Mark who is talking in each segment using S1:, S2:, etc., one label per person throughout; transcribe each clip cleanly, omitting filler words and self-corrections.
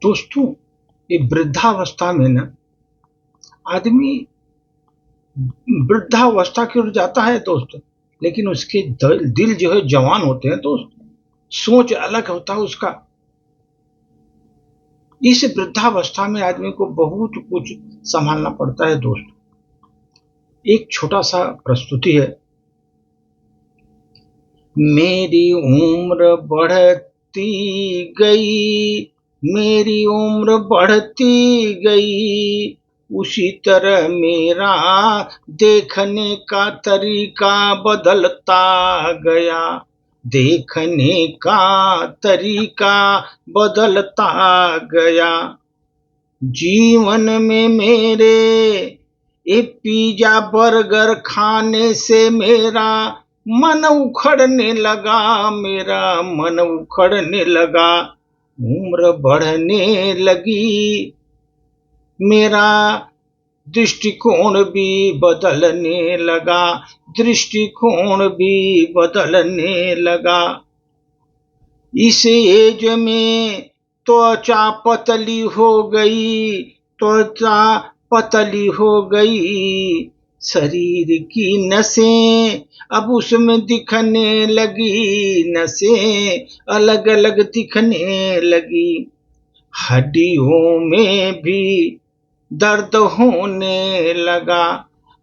S1: दोस्तों, ये वृद्धावस्था में ना आदमी वृद्धावस्था की ओर जाता है दोस्त, लेकिन उसके दिल जो है जवान होते हैं दोस्त, सोच अलग होता है उसका। इस वृद्धावस्था में आदमी को बहुत कुछ संभालना पड़ता है दोस्त। एक छोटा सा प्रस्तुति है। मेरी उम्र बढ़ती गई, मेरी उम्र बढ़ती गई, उसी तरह मेरा देखने का तरीका बदलता गया, देखने का तरीका बदलता गया। जीवन में मेरे ये पिज्जा बर्गर खाने से मेरा मन उखड़ने लगा, मेरा मन उखड़ने लगा। उम्र बढ़ने लगी, मेरा दृष्टिकोण भी बदलने लगा, दृष्टिकोण भी बदलने लगा। इस एज में त्वचा पतली हो गई, त्वचा पतली हो गई, शरीर की नसें अब उसमें दिखने लगी, नसें अलग अलग दिखने लगी। हड्डियों में भी दर्द होने लगा,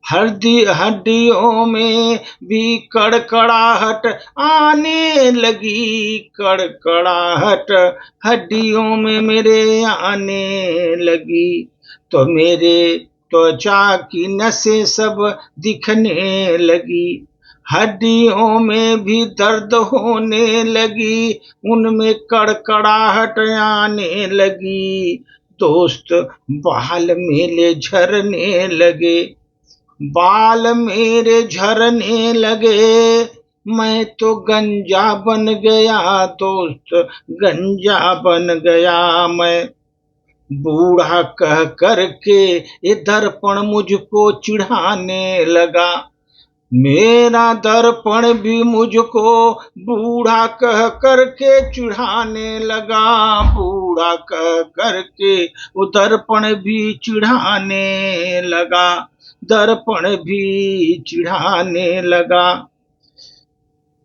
S1: हड्डियों में भी कड़कड़ाहट आने लगी, कड़कड़ाहट हड्डियों में मेरे आने लगी। तो मेरे त्वचा की नसें सब दिखने लगी, हड्डियों में भी दर्द होने लगी, उनमें कड़कड़ाहट आने लगी। दोस्त, बाल मेरे झरने लगे, बाल मेरे झरने लगे, मैं तो गंजा बन गया दोस्त, गंजा बन गया मैं। बूढ़ा कह करके ये दर्पण मुझको चिढ़ाने लगा, मेरा दर्पण भी मुझको बूढ़ा कह करके चिढ़ाने लगा, बूढ़ा कह करके वो दर्पण भी चिढ़ाने लगा, दर्पण भी चिढ़ाने लगा।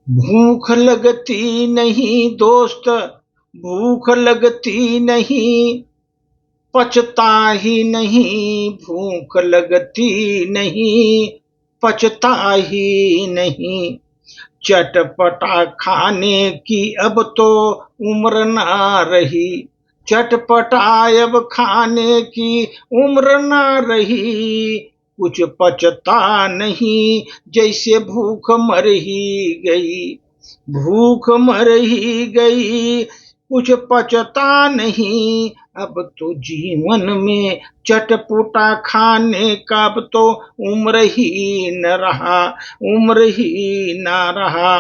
S1: भूख लगती नहीं दोस्त, भूख लगती नहीं, पचता ही नहीं, भूख लगती नहीं, पचता ही नहीं। चटपटा खाने की अब तो उम्र ना रही, चटपटा अब खाने की उम्र ना रही, कुछ पचता नहीं, जैसे भूख मर ही गई, भूख मर ही गई, कुछ पचता नहीं। अब तो जीवन में चटपटा खाने का अब तो उम्र ही न रहा, उम्र ही न रहा।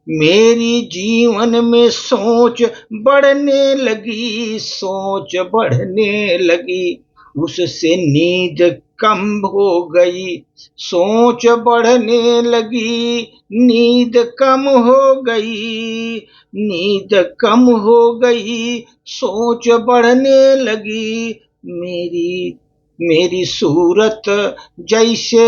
S1: मेरी जीवन में सोच बढ़ने लगी, सोच बढ़ने लगी, उससे नींद कम हो गई, सोच बढ़ने लगी, नींद कम हो गई, नींद कम हो गई, सोच बढ़ने लगी। मेरी सूरत जैसे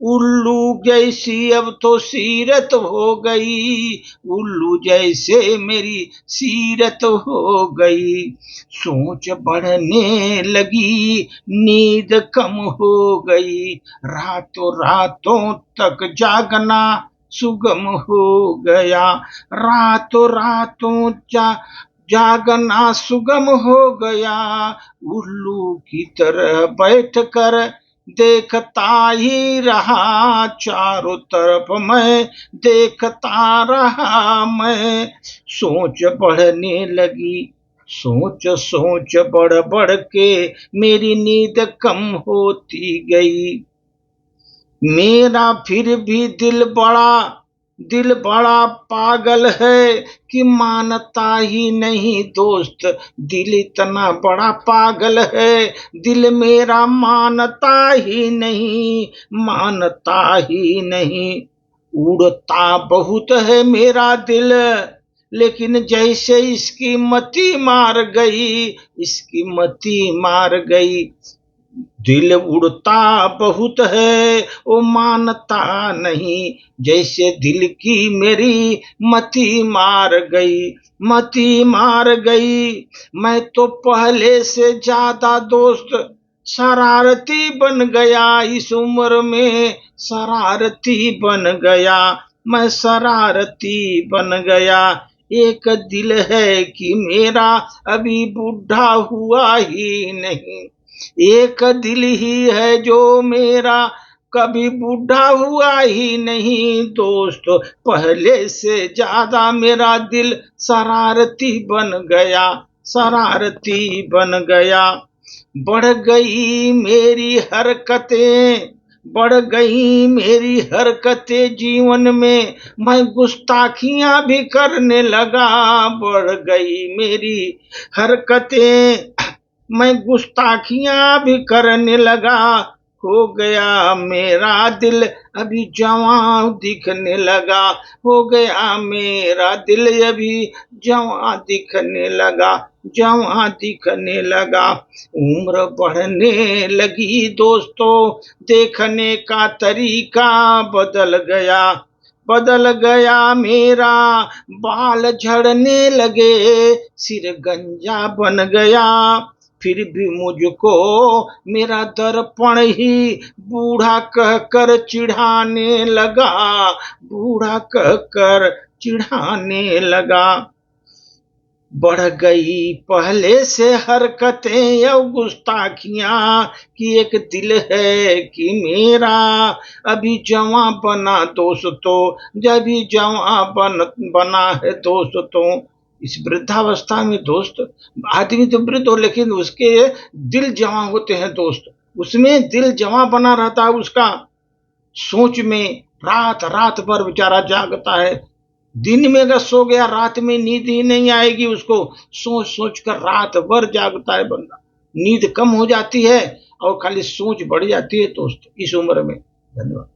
S1: उल्लू जैसी अब तो सीरत हो गई, उल्लू जैसे मेरी सीरत हो गई। सोच बढ़ने लगी, नींद कम हो गई, रातों रातों तक जागना सुगम हो गया, रातों रातों जागना सुगम हो गया। उल्लू की तरह बैठकर देखता ही रहा, चारों तरफ मैं देखता रहा मैं। सोच बढ़ने लगी, सोच सोच बढ़ बढ़ के मेरी नींद कम होती गई। मेरा फिर भी दिल बड़ा पागल है कि मानता ही नहीं दोस्त, दिल इतना बड़ा पागल है, दिल मेरा मानता ही नहीं, मानता ही नहीं। उड़ता बहुत है मेरा दिल, लेकिन जैसे इसकी मति मार गई, इसकी मति मार गई। दिल उड़ता बहुत है वो मानता नहीं, जैसे दिल की मेरी मति मार गई, मति मार गई। मैं तो पहले से ज्यादा दोस्त शरारती बन गया, इस उम्र में शरारती बन गया, मैं शरारती बन गया। एक दिल है कि मेरा अभी बूढ़ा हुआ ही नहीं, एक दिल ही है जो मेरा कभी बूढ़ा हुआ ही नहीं। दोस्त पहले से ज्यादा मेरा दिल शरारती बन गया, शरारती बन गया। बढ़ गई मेरी हरकतें, बढ़ गई मेरी हरकतें जीवन में, मैं गुस्ताखियां भी करने लगा। बढ़ गई मेरी हरकतें, मैं गुस्ताखियां भी करने लगा। हो गया मेरा दिल अभी जवां दिखने लगा, हो गया मेरा दिल अभी जवां दिखने लगा, जवां दिखने लगा। उम्र बढ़ने लगी दोस्तों, देखने का तरीका बदल गया, बदल गया मेरा। बाल झड़ने लगे, सिर गंजा बन गया, फिर भी मुझको मेरा दर्पण ही बूढ़ा कहकर चिढ़ाने लगा, बूढ़ा कहकर चिढ़ाने लगा। बढ़ गई पहले से हरकतें या गुस्ताखियां, कि एक दिल है कि मेरा अभी जवां बना दोस्तों, जब भी जवां बना है दोस्तों। इस वृद्धावस्था में दोस्त, आदमी तो वृद्ध हो लेकिन उसके दिल जवां होते हैं दोस्त, उसमें दिल जवां बना रहता है उसका। सोच में रात रात भर बेचारा जागता है, दिन में अगर सो गया रात में नींद ही नहीं आएगी उसको, सोच सोच कर रात भर जागता है बंदा, नींद कम हो जाती है और खाली सोच बढ़ जाती है दोस्त इस उम्र में। धन्यवाद।